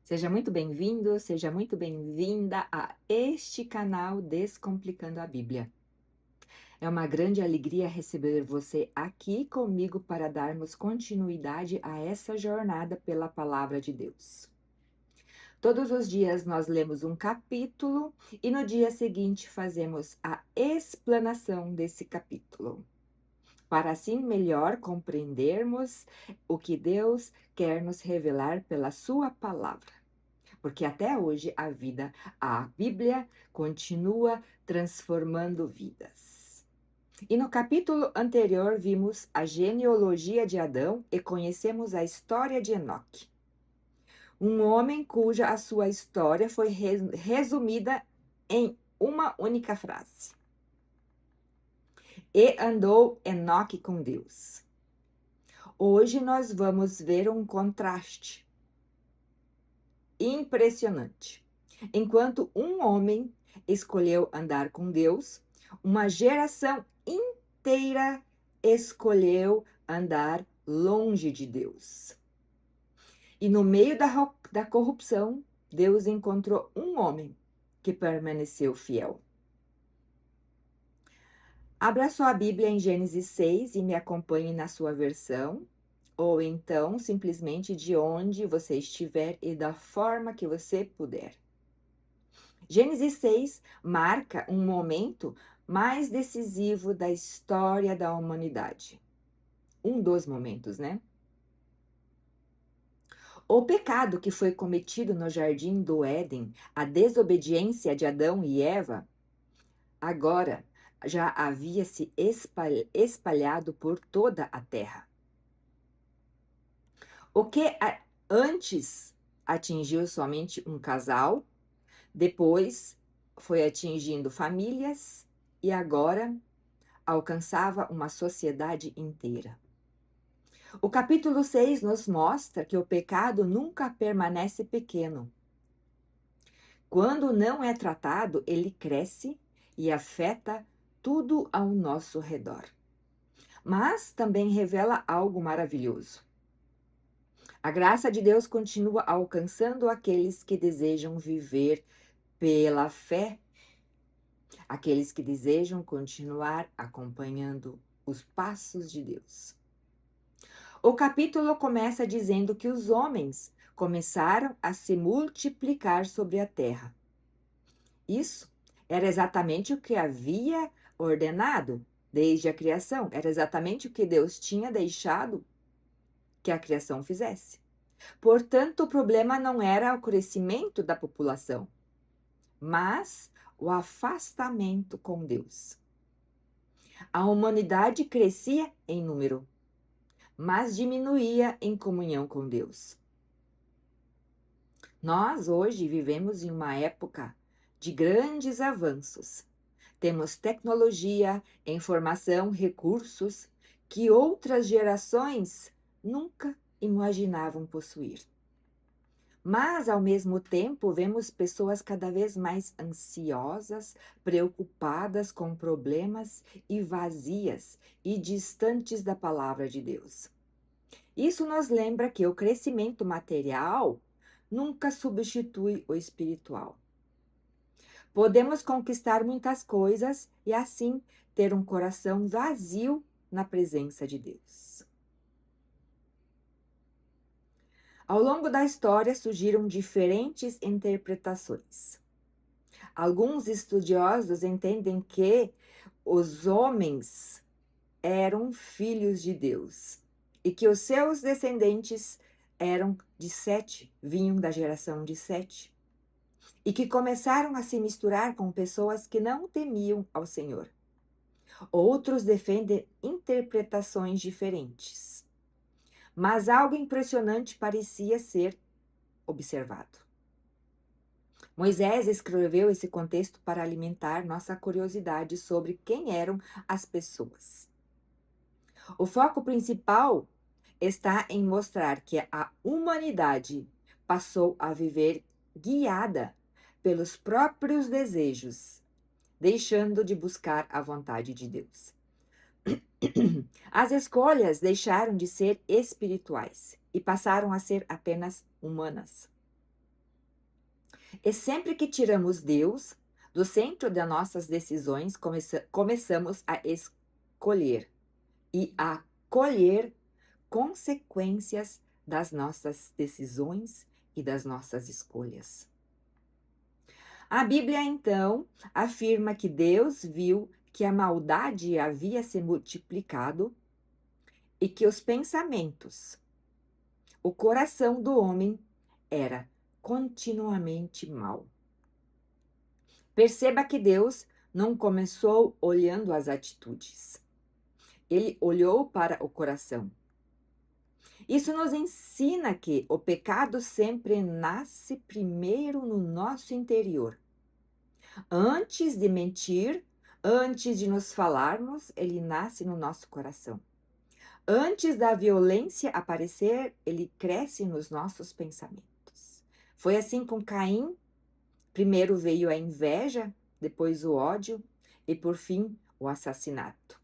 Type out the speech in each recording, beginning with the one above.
Seja muito bem-vindo, seja muito bem-vinda a este canal Descomplicando a Bíblia. É uma grande alegria receber você aqui comigo para darmos continuidade a essa jornada pela Palavra de Deus. Todos os dias nós lemos um capítulo e no dia seguinte fazemos a explanação desse capítulo, para assim melhor compreendermos o que Deus quer nos revelar pela Sua palavra. Porque até hoje a Bíblia continua transformando vidas. E no capítulo anterior vimos a genealogia de Adão e conhecemos a história de Enoque. Um homem cuja a sua história foi resumida em uma única frase. E andou Enoque com Deus. Hoje nós vamos ver um contraste impressionante. Enquanto um homem escolheu andar com Deus, uma geração inteira escolheu andar longe de Deus. E no meio da corrupção, Deus encontrou um homem que permaneceu fiel. Abra sua Bíblia em Gênesis 6 e me acompanhe na sua versão, ou então simplesmente de onde você estiver e da forma que você puder. Gênesis 6 marca um momento mais decisivo da história da humanidade. Um dos momentos, né? O pecado que foi cometido no jardim do Éden, a desobediência de Adão e Eva, agora já havia se espalhado por toda a terra. O que antes atingiu somente um casal, depois foi atingindo famílias e agora alcançava uma sociedade inteira. O capítulo 6 nos mostra que o pecado nunca permanece pequeno. Quando não é tratado, ele cresce e afeta tudo ao nosso redor. Mas também revela algo maravilhoso. A graça de Deus continua alcançando aqueles que desejam viver pela fé, aqueles que desejam continuar acompanhando os passos de Deus. O capítulo começa dizendo que os homens começaram a se multiplicar sobre a terra. Isso era exatamente o que havia ordenado desde a criação, era exatamente o que Deus tinha deixado que a criação fizesse. Portanto, o problema não era o crescimento da população, mas o afastamento com Deus. A humanidade crescia em número, mas diminuía em comunhão com Deus. Nós hoje vivemos em uma época de grandes avanços. Temos tecnologia, informação, recursos que outras gerações nunca imaginavam possuir. Mas, ao mesmo tempo, vemos pessoas cada vez mais ansiosas, preocupadas com problemas e vazias e distantes da palavra de Deus. Isso nos lembra que o crescimento material nunca substitui o espiritual. Podemos conquistar muitas coisas e, assim, ter um coração vazio na presença de Deus. Ao longo da história surgiram diferentes interpretações. Alguns estudiosos entendem que os homens eram filhos de Deus e que os seus descendentes eram de Sete, vinham da geração de Sete, e que começaram a se misturar com pessoas que não temiam ao Senhor. Outros defendem interpretações diferentes. Mas algo impressionante parecia ser observado. Moisés escreveu esse contexto para alimentar nossa curiosidade sobre quem eram as pessoas. O foco principal está em mostrar que a humanidade passou a viver guiada pelos próprios desejos, deixando de buscar a vontade de Deus. As escolhas deixaram de ser espirituais e passaram a ser apenas humanas. E sempre que tiramos Deus do centro das nossas decisões, começamos a escolher e a colher consequências das nossas decisões e das nossas escolhas. A Bíblia, então, afirma que Deus viu que a maldade havia se multiplicado e que os pensamentos, o coração do homem era continuamente mau. Perceba que Deus não começou olhando as atitudes. Ele olhou para o coração. Isso nos ensina que o pecado sempre nasce primeiro no nosso interior. Antes de mentir, antes de nos falarmos, ele nasce no nosso coração. Antes da violência aparecer, ele cresce nos nossos pensamentos. Foi assim com Caim. Primeiro veio a inveja, depois o ódio e, por fim, o assassinato.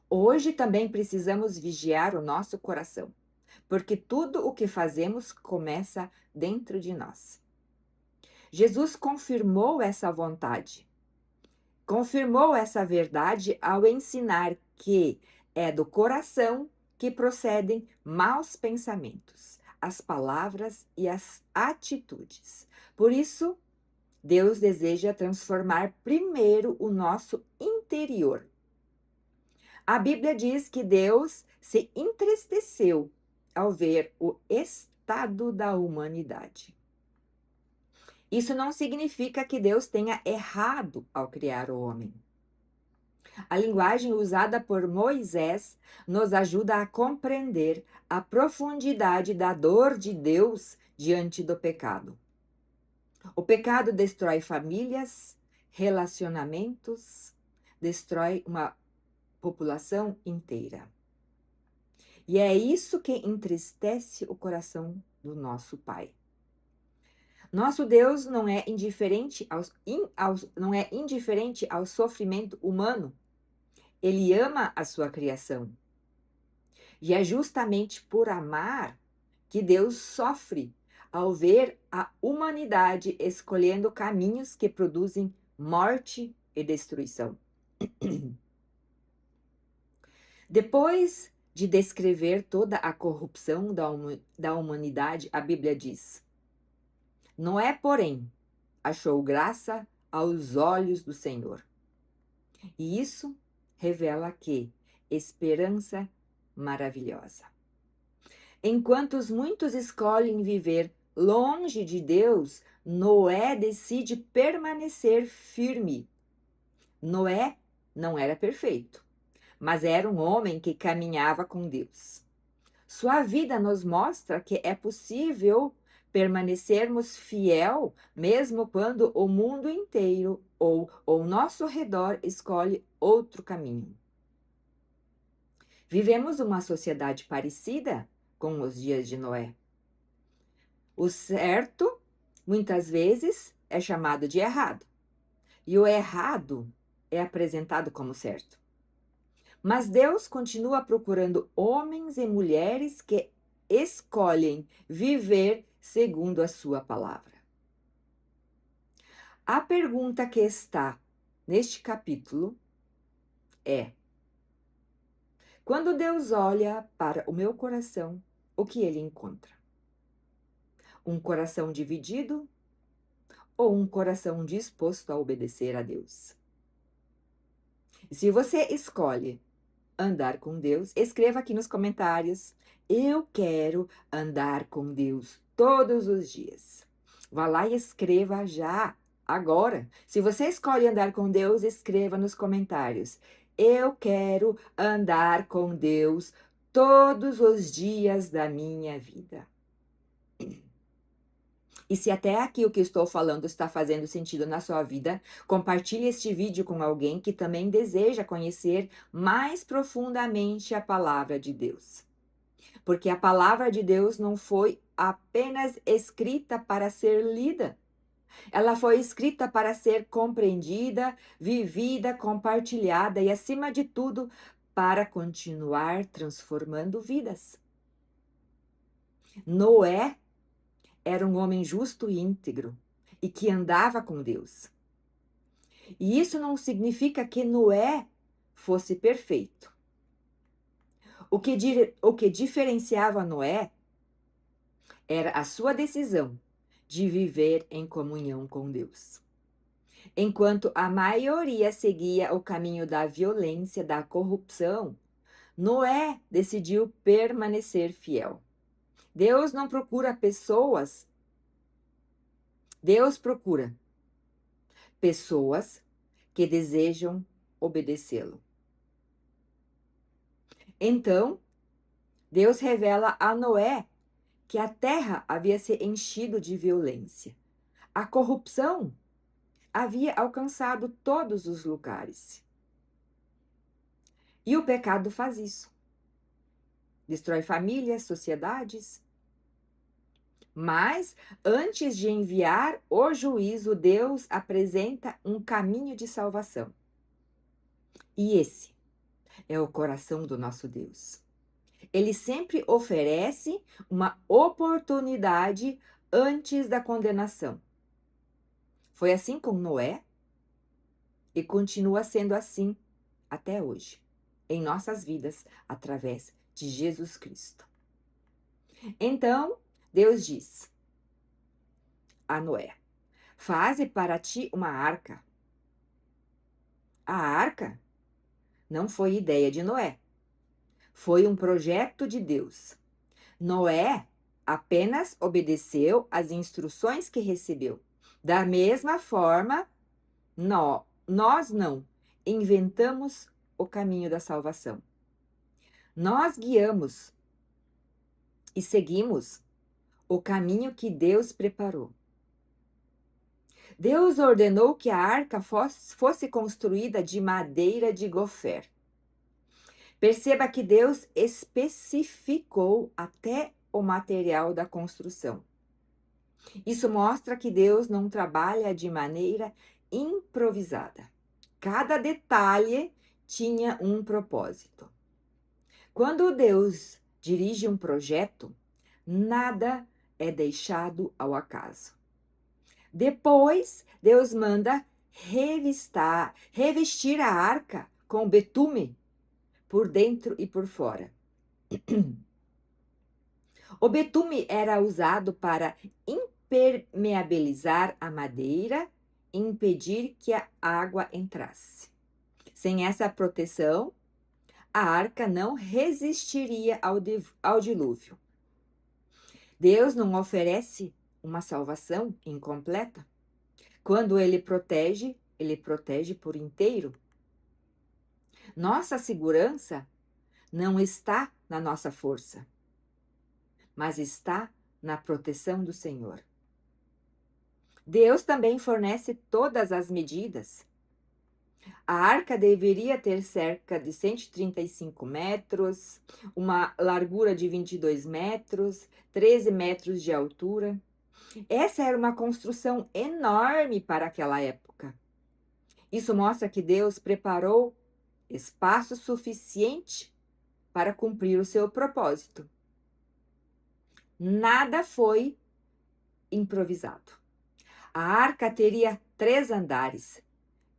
Hoje também precisamos vigiar o nosso coração, porque tudo o que fazemos começa dentro de nós. Jesus confirmou essa vontade, confirmou essa verdade ao ensinar que é do coração que procedem maus pensamentos, as palavras e as atitudes. Por isso, Deus deseja transformar primeiro o nosso interior. A Bíblia diz que Deus se entristeceu ao ver o estado da humanidade. Isso não significa que Deus tenha errado ao criar o homem. A linguagem usada por Moisés nos ajuda a compreender a profundidade da dor de Deus diante do pecado. O pecado destrói famílias, relacionamentos, destrói uma população inteira. E é isso que entristece o coração do nosso Pai. Nosso Deus não é indiferente ao sofrimento humano. Ele ama a sua criação. E é justamente por amar que Deus sofre ao ver a humanidade escolhendo caminhos que produzem morte e destruição. Depois de descrever toda a corrupção da humanidade, a Bíblia diz: Noé, porém, achou graça aos olhos do Senhor. E isso revela que esperança maravilhosa. Enquanto muitos escolhem viver longe de Deus, Noé decide permanecer firme. Noé não era perfeito, mas era um homem que caminhava com Deus. Sua vida nos mostra que é possível permanecermos fiel mesmo quando o mundo inteiro ou ao nosso redor escolhe outro caminho. Vivemos uma sociedade parecida com os dias de Noé. O certo, muitas vezes, é chamado de errado, e o errado é apresentado como certo. Mas Deus continua procurando homens e mulheres que escolhem viver segundo a sua palavra. A pergunta que está neste capítulo é: quando Deus olha para o meu coração, o que ele encontra? Um coração dividido ou um coração disposto a obedecer a Deus? E se você escolhe andar com Deus, escreva aqui nos comentários: eu quero andar com Deus todos os dias. Vá lá e escreva já, agora. Se você escolhe andar com Deus, escreva nos comentários: eu quero andar com Deus todos os dias da minha vida. E se até aqui o que estou falando está fazendo sentido na sua vida, compartilhe este vídeo com alguém que também deseja conhecer mais profundamente a palavra de Deus. Porque a palavra de Deus não foi apenas escrita para ser lida. Ela foi escrita para ser compreendida, vivida, compartilhada e, acima de tudo, para continuar transformando vidas. Noé era um homem justo e íntegro e que andava com Deus. E isso não significa que Noé fosse perfeito. O que diferenciava Noé era a sua decisão de viver em comunhão com Deus. Enquanto a maioria seguia o caminho da violência, da corrupção, Noé decidiu permanecer fiel. Deus não procura pessoas, Deus procura pessoas que desejam obedecê-lo. Então, Deus revela a Noé que a terra havia se enchido de violência. A corrupção havia alcançado todos os lugares. E o pecado faz isso. Destrói famílias, sociedades. Mas, antes de enviar o juízo, Deus apresenta um caminho de salvação. E esse é o coração do nosso Deus. Ele sempre oferece uma oportunidade antes da condenação. Foi assim com Noé e continua sendo assim até hoje, em nossas vidas, através de Jesus Cristo. Então, Deus diz a Noé: faze para ti uma arca. A arca não foi ideia de Noé, foi um projeto de Deus. Noé apenas obedeceu às instruções que recebeu. Da mesma forma, nós não inventamos o caminho da salvação. Nós guiamos e seguimos o caminho que Deus preparou. Deus ordenou que a arca fosse construída de madeira de gofer. Perceba que Deus especificou até o material da construção. Isso mostra que Deus não trabalha de maneira improvisada. Cada detalhe tinha um propósito. Quando Deus dirige um projeto, nada é deixado ao acaso. Depois, Deus manda revestir a arca com betume por dentro e por fora. O betume era usado para impermeabilizar a madeira e impedir que a água entrasse. Sem essa proteção, a arca não resistiria ao dilúvio. Deus não oferece uma salvação incompleta. Quando ele protege por inteiro. Nossa segurança não está na nossa força, mas está na proteção do Senhor. Deus também fornece todas as medidas. A arca deveria ter cerca de 135 metros, uma largura de 22 metros, 13 metros de altura. Essa era uma construção enorme para aquela época. Isso mostra que Deus preparou espaço suficiente para cumprir o seu propósito. Nada foi improvisado. A arca teria 3 andares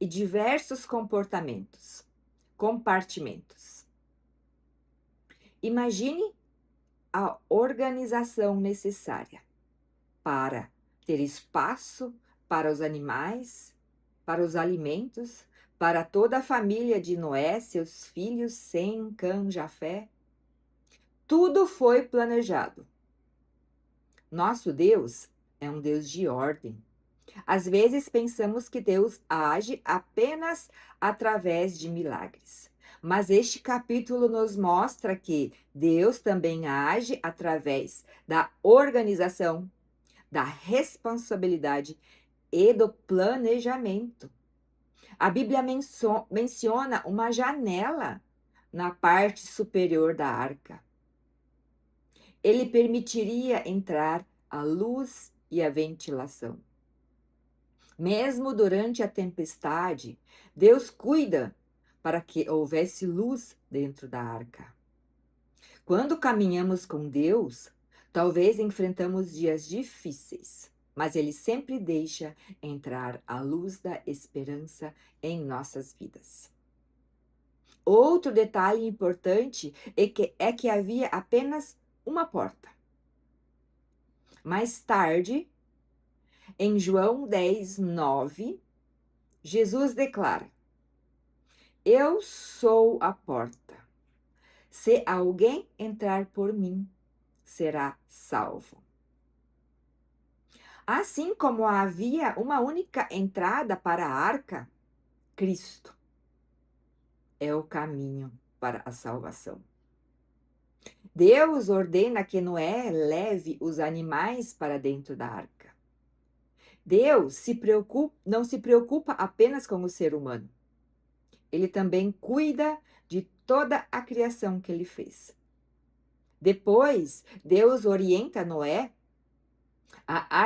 e diversos compartimentos. Imagine a organização necessária para ter espaço para os animais, para os alimentos, para toda a família de Noé, seus filhos, Sem, Cã, Jafé. Tudo foi planejado. Nosso Deus é um Deus de ordem. Às vezes pensamos que Deus age apenas através de milagres. Mas este capítulo nos mostra que Deus também age através da organização, da responsabilidade e do planejamento. A Bíblia menciona uma janela na parte superior da arca. Ele permitiria entrar a luz e a ventilação. Mesmo durante a tempestade, Deus cuida para que houvesse luz dentro da arca. Quando caminhamos com Deus, Talvez enfrentamos dias difíceis, mas Ele sempre deixa entrar a luz da esperança em nossas vidas. Outro detalhe importante é que havia apenas uma porta. Mais tarde, em João 10, 9, Jesus declara: Eu sou a porta. Se alguém entrar por mim, será salvo. Assim como havia uma única entrada para a arca, Cristo é o caminho para a salvação. Deus ordena que Noé leve os animais para dentro da arca. Deus não se preocupa apenas com o ser humano. Ele também cuida de toda a criação que ele fez. Depois, Deus orienta Noé a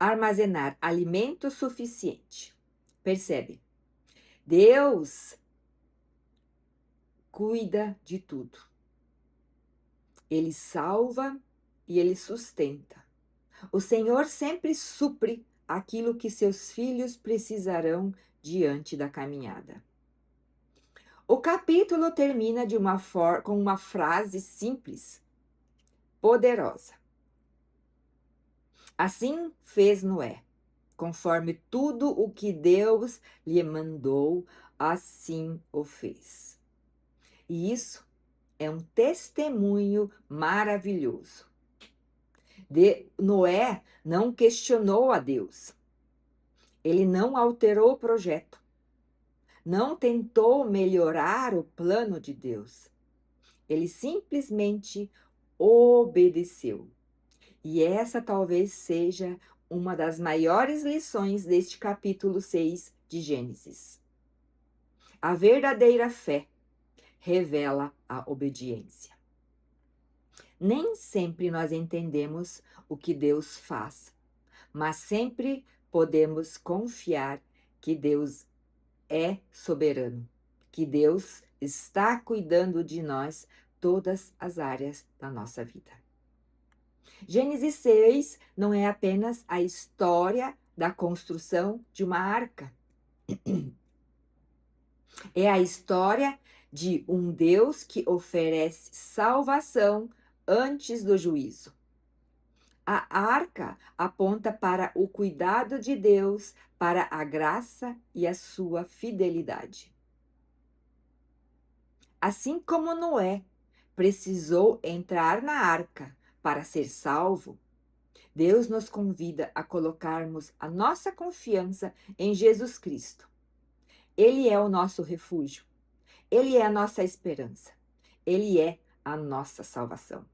armazenar alimento suficiente. Percebe? Deus cuida de tudo. Ele salva e ele sustenta. O Senhor sempre supre aquilo que seus filhos precisarão diante da caminhada. O capítulo termina com uma frase simples, poderosa. Assim fez Noé, conforme tudo o que Deus lhe mandou, assim o fez. E isso é um testemunho maravilhoso. Noé não questionou a Deus. Ele não alterou o projeto. Não tentou melhorar o plano de Deus. Ele simplesmente obedeceu. E essa talvez seja uma das maiores lições deste capítulo 6 de Gênesis. A verdadeira fé revela a obediência. Nem sempre nós entendemos o que Deus faz, mas sempre podemos confiar que Deus é soberano, que Deus está cuidando de nós todas as áreas da nossa vida. Gênesis 6 não é apenas a história da construção de uma arca. É a história de um Deus que oferece salvação antes do juízo. A arca aponta para o cuidado de Deus, para a graça e a sua fidelidade. Assim como Noé precisou entrar na arca para ser salvo, Deus nos convida a colocarmos a nossa confiança em Jesus Cristo. Ele é o nosso refúgio. Ele é a nossa esperança. Ele é a nossa salvação.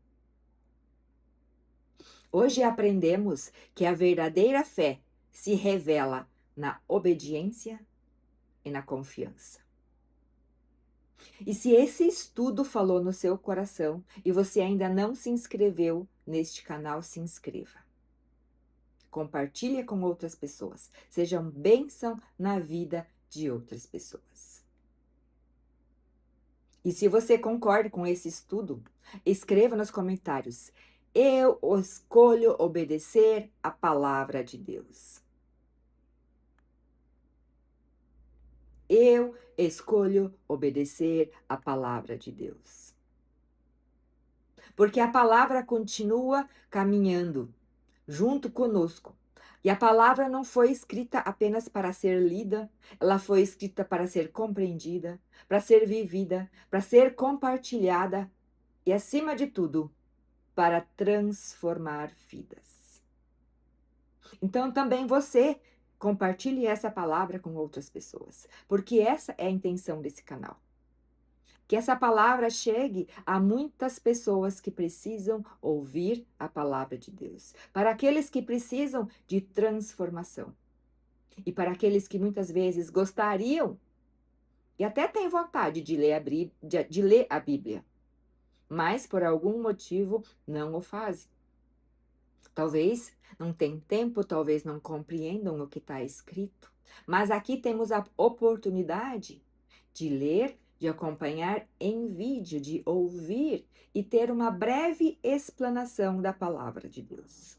Hoje aprendemos que a verdadeira fé se revela na obediência e na confiança. E se esse estudo falou no seu coração e você ainda não se inscreveu neste canal, se inscreva. Compartilhe com outras pessoas. Seja uma bênção na vida de outras pessoas. E se você concorda com esse estudo, escreva nos comentários: eu escolho obedecer a palavra de Deus. Eu escolho obedecer a palavra de Deus. Porque a palavra continua caminhando junto conosco. E a palavra não foi escrita apenas para ser lida, ela foi escrita para ser compreendida, para ser vivida, para ser compartilhada e, acima de tudo, para transformar vidas. Então, também você compartilhe essa palavra com outras pessoas, porque essa é a intenção desse canal. Que essa palavra chegue a muitas pessoas que precisam ouvir a palavra de Deus. Para aqueles que precisam de transformação. E para aqueles que muitas vezes gostariam e até têm vontade de ler a Bíblia, mas por algum motivo não o fazem. Talvez não tenham tempo, talvez não compreendam o que está escrito. Mas aqui temos a oportunidade de ler de acompanhar em vídeo, de ouvir e ter uma breve explanação da palavra de Deus.